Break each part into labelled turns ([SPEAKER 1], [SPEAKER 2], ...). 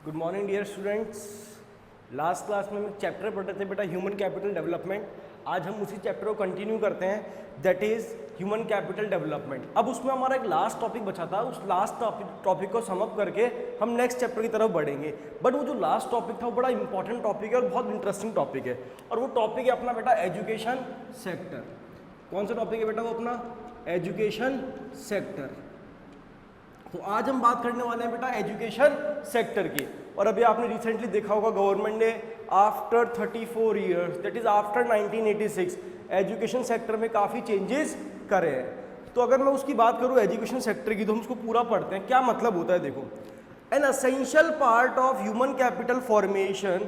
[SPEAKER 1] Good morning dear students. Last class में हम एक चैप्टर पढ़ रहे थे बेटा, ह्यूमन कैपिटल डेवलपमेंट। आज हम उसी चैप्टर को कंटिन्यू करते हैं, that is human capital development. अब उसमें हमारा एक लास्ट टॉपिक बचा था, उस लास्ट टॉपिक को समअप करके हम नेक्स्ट चैप्टर की तरफ बढ़ेंगे। बट वो जो लास्ट टॉपिक था वो बड़ा इंपॉर्टेंट टॉपिक है और बहुत इंटरेस्टिंग टॉपिक है, और वो टॉपिक है अपना बेटा एजुकेशन सेक्टर। कौन सा टॉपिक है बेटा? वो अपना एजुकेशन सेक्टर। तो आज हम बात करने वाले हैं बेटा एजुकेशन सेक्टर की। और अभी आपने रिसेंटली देखा होगा गवर्नमेंट ने after 34 years, that is after 1986, education sector में काफ़ी चेंजेस करे हैं। तो अगर मैं उसकी बात करूँ एजुकेशन सेक्टर की, तो हम उसको पूरा पढ़ते हैं। क्या मतलब होता है देखो, N essential part of human capital formation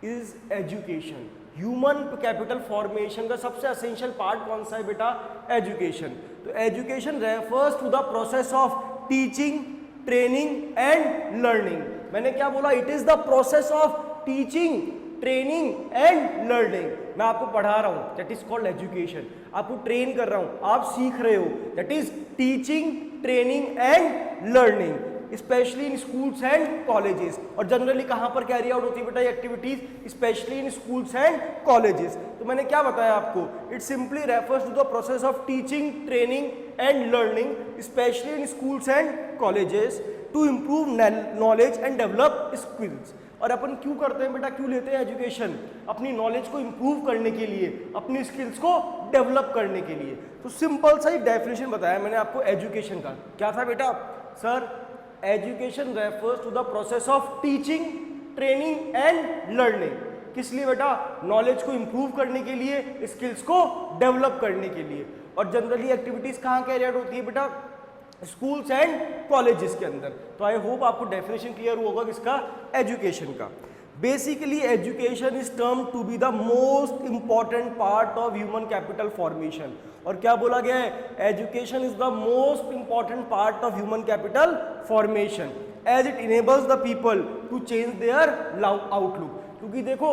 [SPEAKER 1] is education. Human capital formation का सबसे असेंशियल पार्ट कौन सा है बेटा? एजुकेशन। तो education refers to the process of teaching, training and learning. मैंने क्या बोला? It is the process of teaching, training and learning. मैं आपको पढ़ा रहा हूं, दैट इज कॉल्ड एजुकेशन। आपको ट्रेन कर रहा हूं, आप सीख रहे हो, that is teaching, training and learning, specially in schools and colleges. और जनरली कहां पर कैरी आउट होती है बेटा ये activities? Specially in schools and colleges. तो मैंने क्या बताया आपको? It simply refers to the process of teaching, training and learning, specially in schools and colleges, to improve knowledge and develop skills. और अपन क्यों करते हैं बेटा, क्यों लेते हैं एजुकेशन? अपनी नॉलेज को इंप्रूव करने के लिए, अपनी स्किल्स को डेवलप करने के लिए। तो सिंपल सा ही डेफिनेशन बताया मैंने आपको एजुकेशन का। क्या था बेटा? Sir, education refers to the process of teaching, training and learning. किस लिए बेटा? नॉलेज को इंप्रूव करने के लिए, स्किल्स को डेवलप करने के लिए। और जनरली एक्टिविटीज कहाँ कैरी आउट होती है बेटा? स्कूल्स एंड कॉलेजेस के अंदर। तो आई होप आपको डेफिनेशन क्लियर हुआ होगा किसका? एजुकेशन का। Basically education is term to be the most important part of human capital formation. और क्या बोला गया है? Education is the most important part of human capital formation as it enables the people to change their outlook. क्योंकि देखो,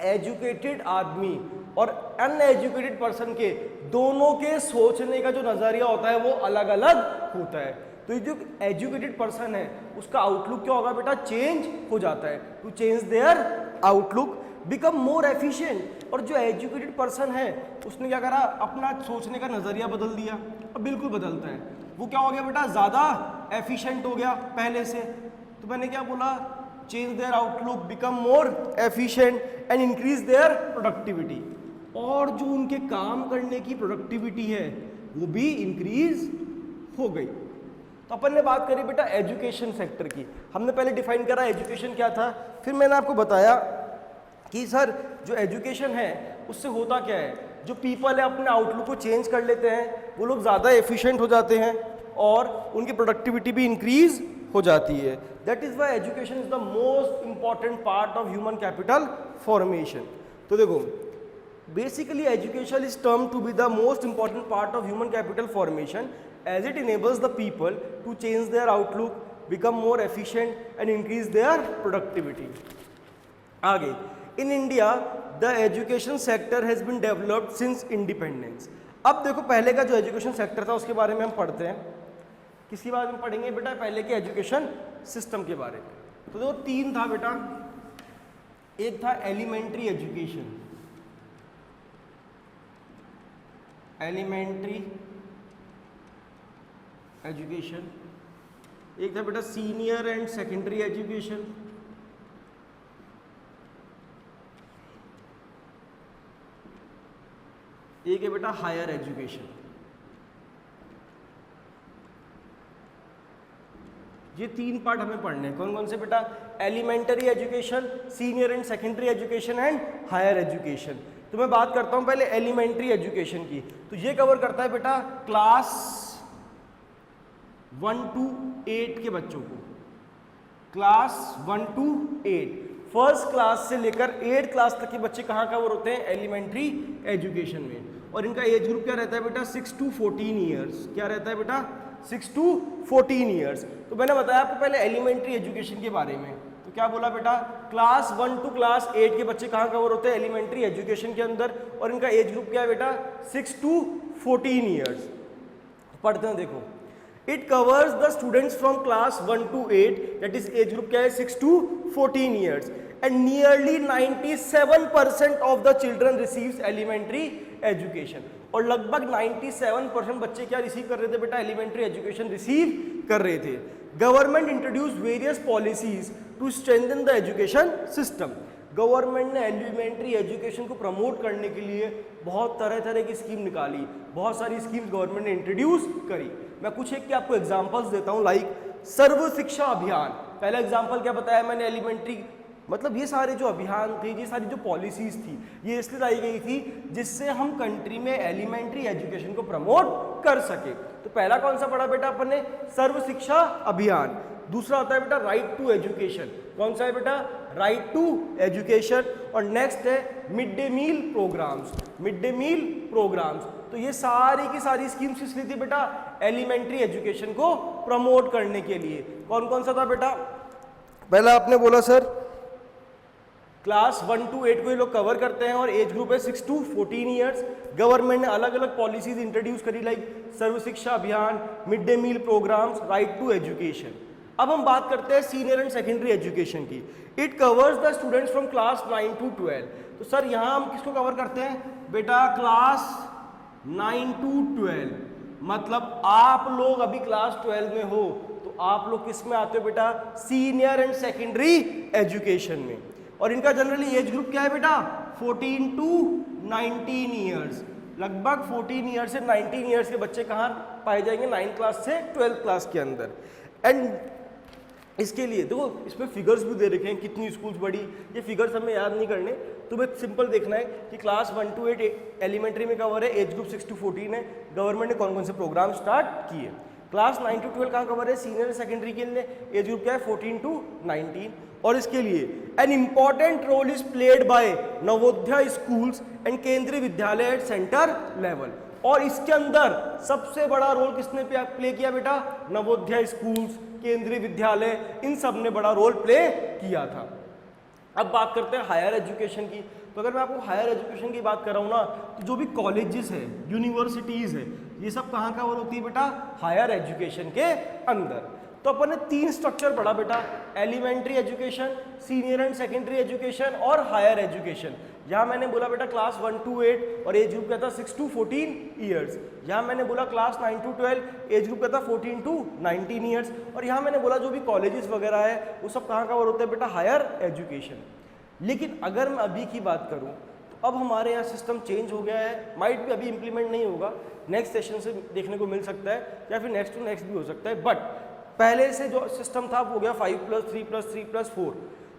[SPEAKER 1] educated आदमी और uneducated person के दोनों के सोचने का जो नजरिया होता है वो अलग अलग होता है। तो जो एजुकेटेड पर्सन है उसका आउटलुक क्या होगा बेटा? चेंज हो जाता है। To change their outlook, become more efficient. और जो एजुकेटेड पर्सन है उसने क्या करा? अपना सोचने का नजरिया बदल दिया। अब बिल्कुल बदलता है, वो क्या हो गया बेटा? ज्यादा एफिशिएंट हो गया पहले से। तो मैंने क्या बोला? Change their outlook, become more efficient and increase their productivity. और जो उनके काम करने की प्रोडक्टिविटी है वो भी इंक्रीज हो गई। तो अपन ने बात करी बेटा एजुकेशन सेक्टर की। हमने पहले डिफाइन करा एजुकेशन क्या था, फिर मैंने आपको बताया कि सर जो एजुकेशन है उससे होता क्या है? जो पीपल है अपने आउटलुक को चेंज कर लेते हैं, वो लोग ज़्यादा एफिशिएंट हो जाते हैं और उनकी प्रोडक्टिविटी भी इंक्रीज हो जाती है। That is why education is the most important part of human capital formation. तो देखो, basically education is term to be the most important part of human capital formation as it enables the people to change their outlook, become more efficient and increase their productivity. आगे, in India the education sector has been developed since independence. अब देखो, पहले का जो education sector था उसके बारे में हम पढ़ते हैं। किसके बारे में पढ़ेंगे बेटा? पहले के एजुकेशन सिस्टम के बारे में। तो देखो, तीन था बेटा। एक था एलिमेंट्री एजुकेशन, एलिमेंट्री एजुकेशन। एक था बेटा सीनियर एंड सेकेंडरी एजुकेशन। एक है बेटा हायर एजुकेशन। ये तीन पार्ट हमें पढ़ने हैं। कौन कौन से बेटा? Elementary education, senior and secondary education and higher education. तो मैं बात करता हूं पहले एलिमेंट्री एजुकेशन की। तो ये कवर करता है बेटा क्लास 1 to 8 के बच्चों को। क्लास 1 to 8, फर्स्ट क्लास से लेकर 8th क्लास तक के बच्चे कहाँ कवर होते हैं? एलिमेंट्री एजुकेशन में। और इनका एज ग्रुप क्या रहता है बेटा? 6 to 14 ईयर्स। क्या रहता है बेटा? 6 to 14 ईयर्स। तो मैंने बताया आपको पहले एलिमेंट्री एजुकेशन के बारे में। तो क्या बोला बेटा? क्लास 1 to क्लास 8 के बच्चे कहाँ कवर होते हैं? एलिमेंट्री एजुकेशन के अंदर। और इनका एज ग्रुप क्या है बेटा? 6 to 14 ईयर्स। पढ़ते हैं, देखो, it covers the students from class 1 to 8, that is age group क्या है 6 to 14 years, and nearly 97% of the children receives elementary education. और लगभग 97% बच्चे क्या रिसीव कर रहे थे बेटा, एलिमेंट्री एजुकेशन रिसीव कर रहे थे। Government introduce various policies to strengthen the education system. Government ने एलिमेंट्री एजुकेशन को प्रमोट करने के लिए बहुत तरह तरह की स्कीम निकाली, बहुत सारी स्कीम्स गवर्नमेंट ने इंट्रोड्यूस करी। मैं कुछ एक आपको एग्जांपल्स देता हूं, लाइक सर्व शिक्षा अभियान। पहला एग्जांपल क्या बताया मैंने, एलिमेंट्री, मतलब ये सारे जो अभियान थे, ये सारी जो पॉलिसीज थी, ये इसलिए लाई गई थी जिससे हम कंट्री में एलिमेंट्री एजुकेशन को प्रमोट कर सके। तो पहला कौन सा पढ़ा बेटा अपन ने, सर्व शिक्षा अभियान। दूसरा होता है बेटा राइट टू एजुकेशन, कौन सा है बेटा, राइट टू एजुकेशन। और नेक्स्ट है mid day meal programmes, mid day meal programmes. तो ये सारी की सारी स्कीम्स किस लिए थी बेटा, एलिमेंट्री एजुकेशन को प्रमोट करने के लिए। कौन कौन सा था बेटा, पहला आपने बोला सर क्लास 1 to 8 को ये लोग कवर करते हैं और एज ग्रुप है 6 to 14 ईयर्स। गवर्नमेंट ने अलग अलग पॉलिसीज इंट्रोड्यूस करी, like Sarva Shiksha Abhiyan, mid day meal programmes, right to education. अब हम बात करते हैं सीनियर एंड सेकेंडरी एजुकेशन की। It covers the students from class 9 to 12। तो सर यहाँ हम किसको कवर करते हैं बेटा, क्लास 9 to 12, मतलब आप लोग अभी क्लास 12 में हो, तो आप लोग किस में आते हो बेटा, सीनियर एंड सेकेंडरी एजुकेशन में। और इनका जनरली एज ग्रुप क्या है बेटा, 14 to 19 ईयर्स। लगभग 14 ईयर्स से 19 ईयर्स के बच्चे कहाँ पाए जाएंगे, 9th क्लास से 12th क्लास के अंदर। एंड इसके लिए देखो इसमें फिगर्स भी दे रखे हैं, कितनी स्कूल्स बड़ी, ये फिगर्स हमें याद नहीं करने, तुम्हें सिंपल देखना है कि क्लास 1 to 8 एलिमेंट्री में कवर है, एज ग्रुप 6 to 14 है। गवर्नमेंट ने कौन कौन से प्रोग्राम स्टार्ट किए। क्लास 9 to 12 कहाँ कवर है, सीनियर सेकेंडरी के लिए एज ग्रुप क्या है 14 to 19। और इसके लिए an important role is played by Navodaya schools and Kendriya Vidyalaya at centre level. और इसके अंदर सबसे बड़ा रोल किसने प्ले किया बेटा, नवोदय स्कूल्स, केंद्रीय विद्यालय, इन सब ने बड़ा रोल प्ले किया था। अब बात करते हैं हायर एजुकेशन की। तो अगर मैं आपको हायर एजुकेशन की बात कर रहा हूँ ना, तो जो भी कॉलेजेस है, यूनिवर्सिटीज़ है, ये सब कहाँ कवर होती है बेटा, हायर एजुकेशन के अंदर। तो अपन ने 3 स्ट्रक्चर पढ़ा बेटा, elementary education, senior and secondary education और हायर एजुकेशन। यहाँ मैंने बोला बेटा क्लास 1 to 8 और एज ग्रुप क्या था 6 to 14 ईयर्स। यहाँ मैंने बोला क्लास 9 to 12 एज ग्रुप क्या था 14 to 19 ईयर्स। और यहाँ मैंने बोला जो भी कॉलेजेस वगैरह है वो सब कहाँ कवर होते हैं बेटा, हायर एजुकेशन। लेकिन अगर मैं अभी की बात करूँ तो अब हमारे यहाँ सिस्टम चेंज हो गया है, माइट भी अभी इम्प्लीमेंट नहीं होगा, नेक्स्ट सेशन से देखने को मिल सकता है या फिर नेक्स्ट टू नेक्स्ट भी हो सकता है। बट पहले से जो सिस्टम था वो हो गया 5+3+3+4,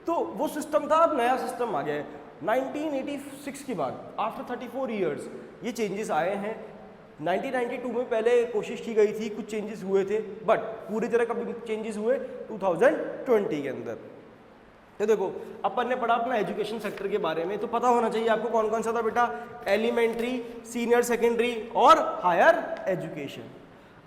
[SPEAKER 1] तो वो सिस्टम था, अब नया सिस्टम आ गया है। 1986 के बाद आफ्टर 34 ईयर्स ये चेंजेस आए हैं। 1992 में पहले कोशिश की गई थी, कुछ चेंजेस हुए थे, बट पूरी तरह कब चेंजेस हुए 2020 के अंदर। तो देखो अपन ने पढ़ा अपना एजुकेशन सेक्टर के बारे में, तो पता होना चाहिए आपको कौन कौन सा था बेटा, एलिमेंट्री, सीनियर सेकेंडरी और हायर एजुकेशन।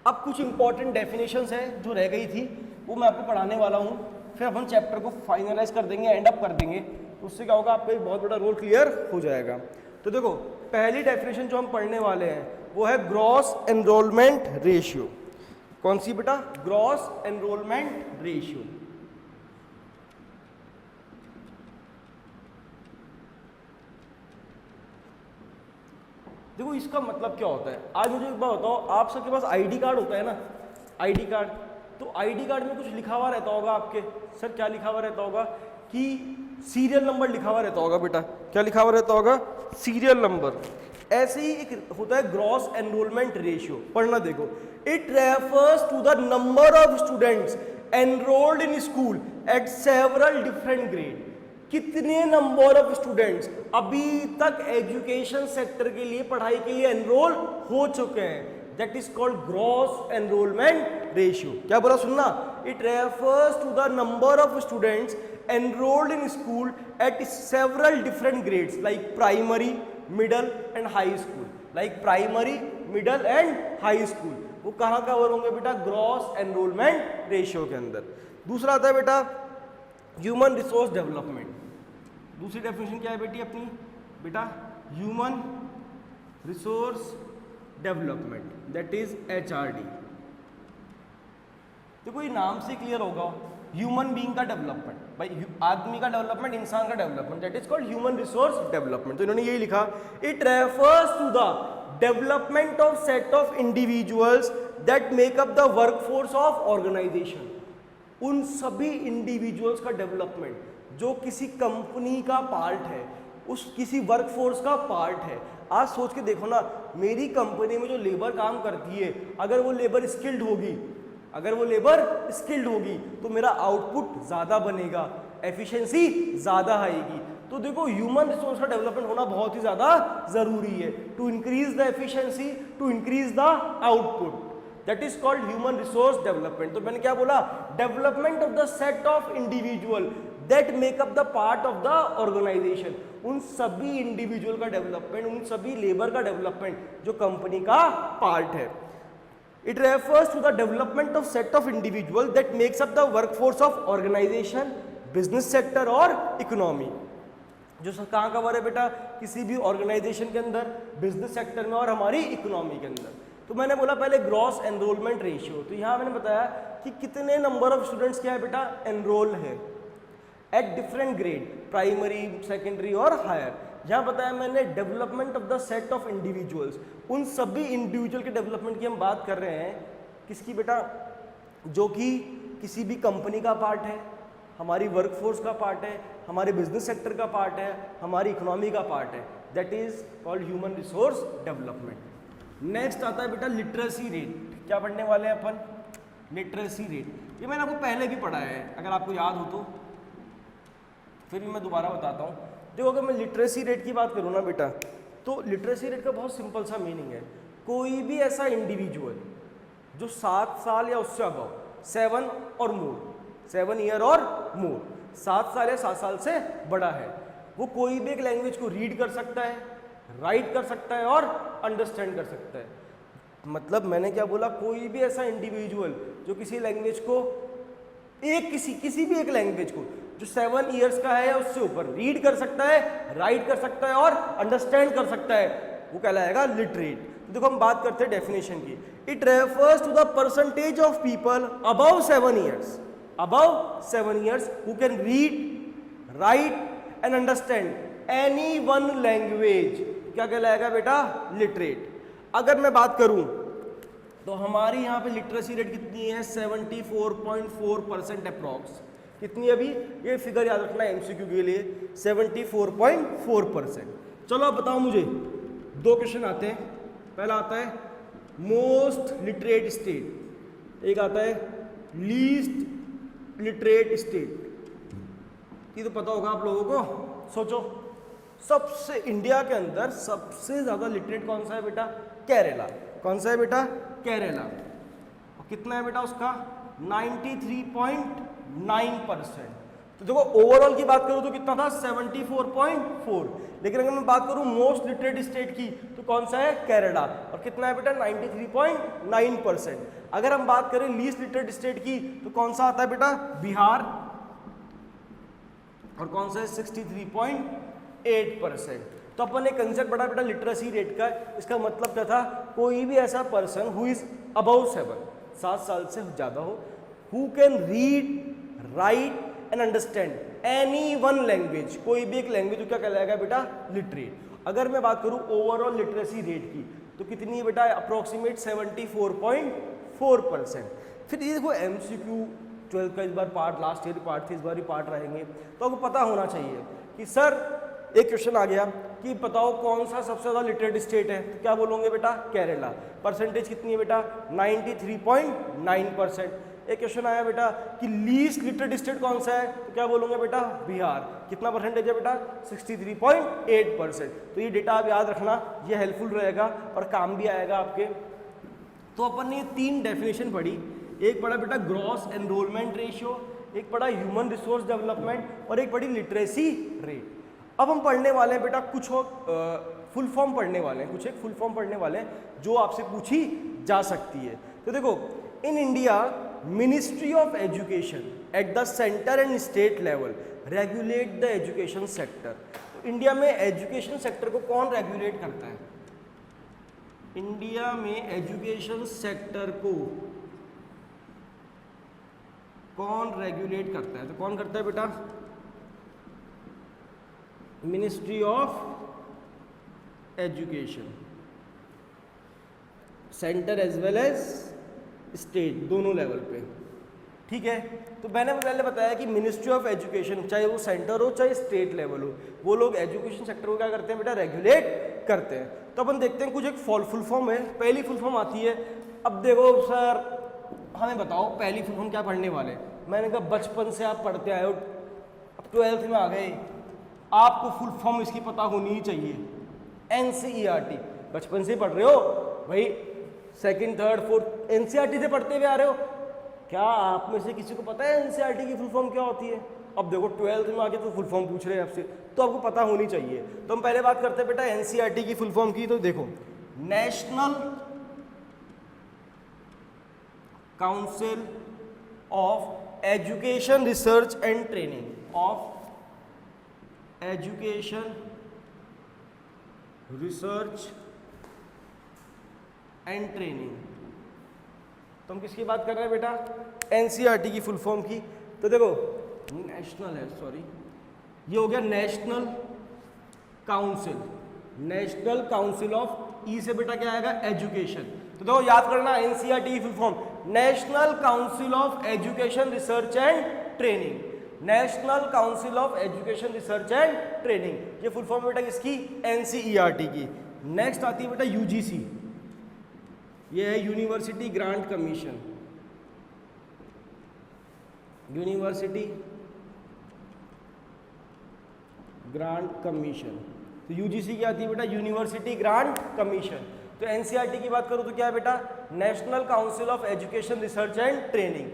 [SPEAKER 1] अब कुछ इंपॉर्टेंट डेफिनेशंस हैं जो रह गई थी, वो मैं आपको पढ़ाने वाला हूँ, फिर अपन चैप्टर को फाइनलाइज कर देंगे, एंड अप कर देंगे। तो उससे क्या होगा, आपका एक बहुत बड़ा रोल क्लियर हो जाएगा। तो देखो पहली डेफिनेशन जो हम पढ़ने वाले हैं वो है ग्रॉस एनरोलमेंट रेशियो। कौन सी बेटा, ग्रॉस एनरोलमेंट रेशियो। देखो इसका मतलब क्या होता है, आज मुझे एक बात बताओ, आप सबके पास आईडी कार्ड होता है ना, आईडी कार्ड, तो आईडी कार्ड में कुछ लिखा हुआ रहता होगा आपके, सर क्या लिखा हुआ रहता होगा कि सीरियल नंबर लिखा हुआ रहता होगा बेटा, क्या लिखा हुआ रहता होगा, सीरियल नंबर। ऐसे ही एक होता है ग्रॉस एनरोलमेंट रेशियो, पढ़ना देखो, it refers to the number of students enrolled in school at several different grade. कितने नंबर ऑफ स्टूडेंट्स अभी तक एजुकेशन सेक्टर के लिए, पढ़ाई के लिए एनरोल हो चुके हैं, that is called gross enrolment ratio. क्या बोला सुनना, it refers to the number of students enrolled in school at several different grades like primary, middle and high school, like primary, middle and high school, वो कहाँ cover होंगे बेटा, gross enrolment ratio के अंदर। दूसरा आता है बेटा ह्यूमन रिसोर्स डेवलपमेंट। दूसरी डेफिनेशन क्या है बेटी अपनी बेटा, human resource development, that is HRD। देखो ये नाम से क्लियर होगा, ह्यूमन बीइंग का डेवलपमेंट, भाई आदमी का डेवलपमेंट, इंसान का development, that is called human resource development. तो इन्होंने यही लिखा, it refers to the development of set of individuals that make up the workforce of organisation. उन सभी इंडिविजुअल्स का डेवलपमेंट जो किसी कंपनी का पार्ट है, उस किसी वर्कफोर्स का पार्ट है। आज सोच के देखो ना, मेरी कंपनी में जो लेबर काम करती है, अगर वो लेबर स्किल्ड होगी, अगर वो लेबर स्किल्ड होगी तो मेरा आउटपुट ज़्यादा बनेगा, एफिशिएंसी ज़्यादा आएगी। तो देखो ह्यूमन रिसोर्स का डेवलपमेंट होना बहुत ही ज़्यादा ज़रूरी है to increase the efficiency, to increase the output, that is called human resource development. तो मैंने क्या बोला, development of the set of individual that make up the part of the organisation. उन सभी इंडिविजुअल का डेवलपमेंट, उन सभी लेबर का डेवलपमेंट जो कंपनी का पार्ट है। It refers to the development of set of individual that makes up the workforce of organization, business sector और economy। जो कहाँ कवर है बेटा, किसी भी ऑर्गेनाइजेशन के अंदर, बिजनेस सेक्टर में और हमारी इकोनॉमी के अंदर। तो मैंने बोला पहले ग्रॉस एनरोलमेंट रेशियो, तो यहाँ मैंने बताया कि कितने नंबर ऑफ स्टूडेंट्स क्या है बेटा, एनरोल है at different grade, primary, secondary और हायर। यहाँ बताया मैंने development of the set of individuals, उन सभी इंडिविजुअल के डेवलपमेंट की हम बात कर रहे हैं, किसकी बेटा, जो कि किसी भी कंपनी का पार्ट है, हमारी वर्कफोर्स का पार्ट है, हमारे बिजनेस सेक्टर का पार्ट है, हमारी इकोनॉमी का पार्ट है, that is called human resource development. Next आता है बेटा लिटरेसी रेट। क्या पढ़ने वाले हैं अपन, लिटरेसी रेट। ये मैंने आपको पहले भी पढ़ाया है, अगर आपको याद हो तो फिर भी मैं दोबारा बताता हूँ। देखो अगर मैं लिटरेसी रेट की बात करूँ ना बेटा, तो लिटरेसी रेट का बहुत सिंपल सा मीनिंग है, कोई भी ऐसा इंडिविजुअल जो 7 साल या उससे अबव, 7 और मोर, 7 ईयर और मोर, 7 साल या 7 साल से बड़ा है, वो कोई भी एक लैंग्वेज को रीड कर सकता है, राइट कर सकता है और अंडरस्टैंड कर सकता है। मतलब मैंने क्या बोला, कोई भी ऐसा इंडिविजुअल जो किसी लैंग्वेज को, किसी भी एक लैंग्वेज को जो 7 ईयर्स का है या उससे ऊपर रीड कर सकता है, राइट कर सकता है और अंडरस्टैंड कर सकता है, वो कहलाएगा लिटरेट। तो देखो हम बात करते हैं डेफिनेशन की। It refers to the percentage of people above 7 years, above 7 years who can read, write and understand any one language, क्या कहलाएगा बेटा, लिटरेट। अगर मैं बात करूं तो हमारी यहाँ पे लिटरेसी रेट कितनी है, 74.4% अप्रॉक्स। कितनी अभी, ये फिगर याद रखना है एमसीक्यू के लिए, 74.4%। चलो अब बताओ मुझे, 2 क्वेश्चन आते हैं। पहला आता है मोस्ट लिटरेट स्टेट, एक आता है लीस्ट लिटरेट स्टेट। ये तो पता होगा आप लोगों को। सोचो सबसे, इंडिया के अंदर सबसे ज्यादा लिटरेट कौन सा है बेटा, केरला। कौन सा है बेटा, केरला। और कितना है बेटा उसका, 93.9%। तो देखो ओवरऑल की बात करूं तो कितना था, 74.4। लेकिन अगर मैं बात करूं मोस्ट लिटरेट स्टेट की, तो कौन सा है, केरला। और कितना है बेटा, 93.9%। अगर हम बात करें लीस्ट लिटरेट स्टेट की, तो कौन सा आता है बेटा, बिहार। और कौन सा है, 63.8%। तो अपन ने कंसेप्ट पढ़ा बेटा लिटरेसी रेट का। इसका मतलब क्या था, कोई भी ऐसा पर्सन हु इज अबव 7 साल से ज़्यादा हो, who can read, write and understand any one language, कोई भी एक लैंग्वेज, तो क्या कहलाएगा बेटा, लिटरेट। अगर मैं बात करूं ओवरऑल लिटरेसी रेट की, तो कितनी है बेटा, अप्रोक्सीमेट 74.4%। फिर ये देखो एमसीक्यू 12th का इस बार पार्ट, लास्ट ईयर पार्ट थे, इस बार भी पार्ट रहेंगे, तो आपको पता होना चाहिए कि सर एक क्वेश्चन आ गया कि बताओ कौन सा सबसे ज़्यादा लिटरेट स्टेट है, तो क्या बोलोगे बेटा, केरला। परसेंटेज कितनी है बेटा, 93.9%। एक क्वेश्चन आया बेटा कि लीस्ट लिटरेट स्टेट कौन सा है, तो क्या बोलोगे बेटा, बिहार। कितना परसेंटेज है बेटा, 63.8%। तो ये डेटा आप याद रखना, ये हेल्पफुल रहेगा और काम भी आएगा आपके। तो अपन ने 3 डेफिनेशन पढ़ी, एक पढ़ा बेटा ग्रॉस एनरोलमेंट रेशियो, एक पढ़ा ह्यूमन रिसोर्स डेवलपमेंट और एक पढ़ी लिटरेसी रेट। अब हम पढ़ने वाले हैं बेटा कुछ फुल फॉर्म पढ़ने वाले हैं, कुछ एक फुल फॉर्म पढ़ने वाले हैं जो आपसे पूछी जा सकती है। तो देखो, in India ministry of education at the centre and state level regulate the education sector. तो इंडिया में एजुकेशन सेक्टर को कौन रेगुलेट करता है, इंडिया में एजुकेशन सेक्टर को कौन रेगुलेट करता है? तो कौन करता है बेटा? Ministry of education, centre as well as state, दोनों लेवल पे। ठीक है, तो मैंने पहले बताया कि मिनिस्ट्री ऑफ एजुकेशन, चाहे वो सेंटर हो चाहे स्टेट लेवल हो, वो लोग एजुकेशन सेक्टर को क्या करते हैं बेटा? रेगुलेट करते हैं। तो अपन देखते हैं कुछ एक फुल फॉर्म है। पहली फुल फॉर्म आती है, अब देखो सर हमें बताओ पहली फुल फॉर्म क्या पढ़ने वाले? मैंने कहा बचपन से आप पढ़ते आए हो, अब 12th में आ गए, आपको फुल फॉर्म इसकी पता होनी ही चाहिए। एनसीईआरटी बचपन से पढ़ रहे हो भाई, सेकंड थर्ड फोर्थ एनसीईआरटी से पढ़ते हुए आ रहे हो। क्या आप में से किसी को पता है एनसीईआरटी की फुल फॉर्म क्या होती है? अब देखो 12th में आके तो फुल फॉर्म पूछ रहे हैं आपसे, तो आपको पता होनी चाहिए। तो हम पहले बात करते हैं बेटा एनसीईआरटी की फुल फॉर्म की। तो देखो, national council of education research and training, of education research and training. तो हम किसकी बात कर रहे हैं बेटा? एनसीईआरटी की फुल फॉर्म की। तो देखो नेशनल है, सॉरी ये हो गया national council, national council of, E से बेटा क्या आएगा? एजुकेशन। तो देखो याद करना एनसीईआरटी की full form, national council of education research and training, national council of education research and training. ये फुल फॉर्म बेटा किसकी? एनसीईआरटी की। नेक्स्ट आती है बेटा यूजीसी, ये है university grant commission, university grant commission. तो यूजीसी की आती है बेटा यूनिवर्सिटी ग्रांट कमीशन। तो एनसीईआरटी की बात करूं तो क्या है बेटा? National council of education research and training,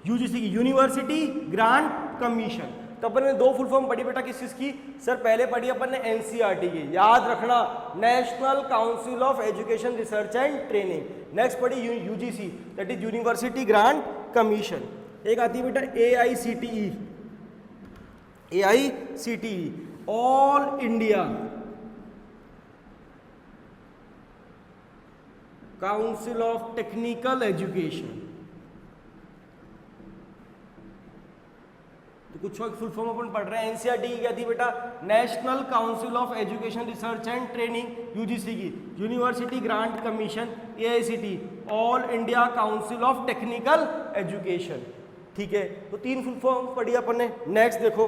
[SPEAKER 1] UGC की यूनिवर्सिटी ग्रांट कमीशन। तो अपन ने दो फुल फॉर्म पढ़ी बेटा किस की? सर पहले पढ़ी अपन ने एनसीईआरटी की, याद रखना national council of education research and training. Next पढ़ी UGC, that is university grant commission. एक आती है बेटा AICTE, AICTE all India council of technical education. तो कुछ फुल फॉर्म अपन पढ़ रहे हैं। एनसीईआरटी की क्या थी बेटा? National council of education research and training, UGC की university grant commission, AICT all India council of technical education. ठीक है, तो तीन फुल फॉर्म पढ़ी अपन ने। नेक्स्ट देखो,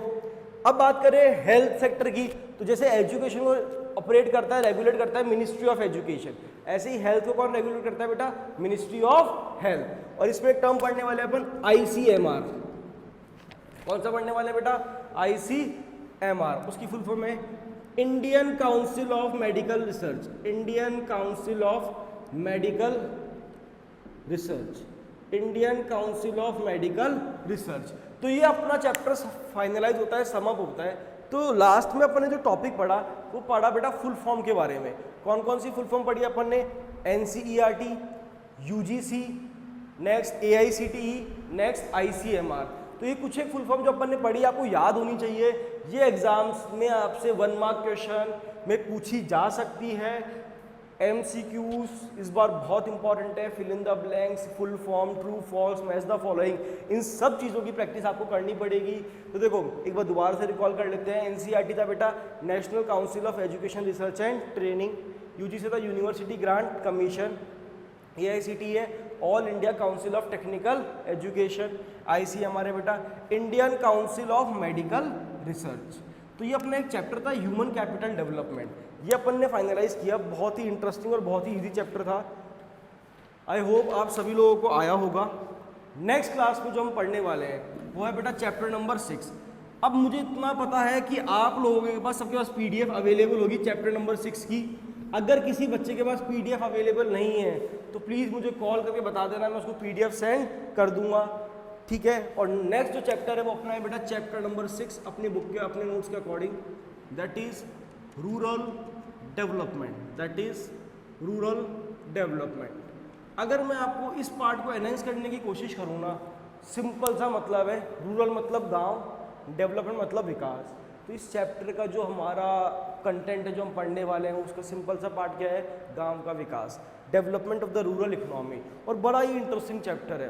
[SPEAKER 1] अब बात करें हेल्थ सेक्टर की। तो जैसे एजुकेशन को ऑपरेट करता है, रेगुलेट करता है मिनिस्ट्री ऑफ एजुकेशन, ऐसे ही हेल्थ को कौन रेगुलेट करता है बेटा? Ministry of health. और इसमें एक टर्म पढ़ने वाले अपन आईसीएमआर। कौन सा पढ़ने वाले बेटा? आईसीएमआर। उसकी फुल फॉर्म है Indian council of medical research, Indian council of medical research, Indian council of medical research. तो ये अपना चैप्टर फाइनलाइज होता है, समअप होता है। तो लास्ट में अपन ने जो टॉपिक पढ़ा वो पढ़ा बेटा फुल फॉर्म के बारे में। कौन कौन सी फुल फॉर्म पढ़ी अपन ने? NCERT, UGC, next AICTE, next ICMR. तो ये कुछ एक फुल फॉर्म जो अपन ने पढ़ी आपको याद होनी चाहिए। ये एग्जाम्स में आपसे 1 मार्क क्वेश्चन में पूछी जा सकती है। एमसीक्यूज इस बार बहुत इंपॉर्टेंट है, fill in the blanks, full form, true false, match the following, इन सब चीज़ों की प्रैक्टिस आपको करनी पड़ेगी। तो देखो एक बार दोबारा से रिकॉल कर लेते हैं। एनसीईआरटी था बेटा national council of education research and training, UGC था यूनिवर्सिटी ग्रांट कमीशन, एआईसीटी है all India council of technical education, ICMR है बेटा Indian council of medical research. तो ये अपना एक चैप्टर था ह्यूमन कैपिटल डेवलपमेंट, ये अपन ने फाइनलाइज किया। बहुत ही इंटरेस्टिंग और बहुत ही इजी चैप्टर था। आई होप आप सभी लोगों को आया होगा। नेक्स्ट क्लास में जो हम पढ़ने वाले हैं वो है बेटा चैप्टर नंबर 6। अब मुझे इतना पता है कि आप लोगों के पास सबके पास पीडीएफ अवेलेबल होगी चैप्टर नंबर 6 की। अगर किसी बच्चे के पास पीडीएफ अवेलेबल नहीं है तो प्लीज़ मुझे कॉल करके बता देना, मैं उसको पीडीएफ सेंड कर दूंगा। ठीक है, और नेक्स्ट जो चैप्टर है वो अपना है बेटा चैप्टर नंबर 6 अपनी बुक के अपने नोट्स के according, that is rural development, that is rural development. अगर मैं आपको इस पार्ट को एनहांस करने की कोशिश करूँ ना, सिंपल सा मतलब है, रूरल मतलब गांव, डेवलपमेंट मतलब विकास। तो इस चैप्टर का जो हमारा कंटेंट है जो हम पढ़ने वाले हैं उसका सिंपल सा पार्ट क्या है? गांव का विकास, development of the rural economy. और बड़ा ही इंटरेस्टिंग चैप्टर है।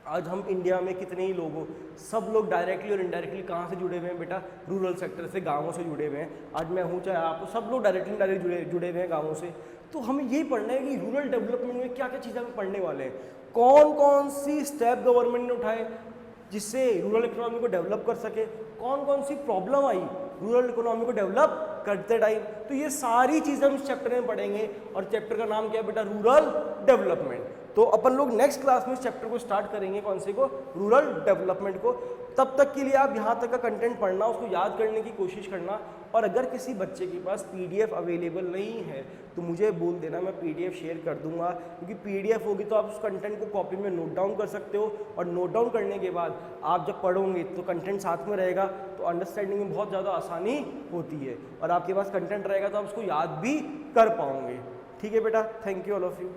[SPEAKER 1] आज हम इंडिया में कितने ही लोग हो, सब लोग डायरेक्टली और इनडायरेक्टली कहाँ से जुड़े हुए हैं बेटा, रूरल सेक्टर से, गाँवों से जुड़े हुए हैं। आज मैं हूँ चाहे आप, सब लोग डायरेक्टली इनडायरेक्टली जुड़े हुए हैं गाँवों से। तो हमें यही पढ़ना है कि रूरल डेवलपमेंट में क्या क्या चीज़ें हम पढ़ने वाले हैं, कौन कौन सी स्टेप गवर्नमेंट ने उठाए जिससे रूरल इकोनॉमी को डेवलप कर सके, कौन कौन सी प्रॉब्लम आई रूरल इकोनॉमी को डेवलप करते टाइम। तो ये सारी चीज़ें हम इस चैप्टर में पढ़ेंगे और चैप्टर का नाम क्या है बेटा, रूरल डेवलपमेंट। तो अपन लोग नेक्स्ट क्लास में इस चैप्टर को स्टार्ट करेंगे, कौन से को, रूरल डेवलपमेंट को। तब तक के लिए आप यहाँ तक का कंटेंट पढ़ना, उसको याद करने की कोशिश करना। और अगर किसी बच्चे के पास पीडीएफ अवेलेबल नहीं है तो मुझे बोल देना, मैं पीडीएफ शेयर कर दूंगा, क्योंकि पीडीएफ होगी तो आप उस कंटेंट को कॉपी में नोट डाउन कर सकते हो, और नोट डाउन करने के बाद आप जब पढ़ोगे तो कंटेंट साथ में रहेगा, तो अंडरस्टैंडिंग में बहुत ज़्यादा आसानी होती है, और आपके पास कंटेंट रहेगा तो आप उसको याद भी कर पाओगे। ठीक है बेटा, thank you all of you.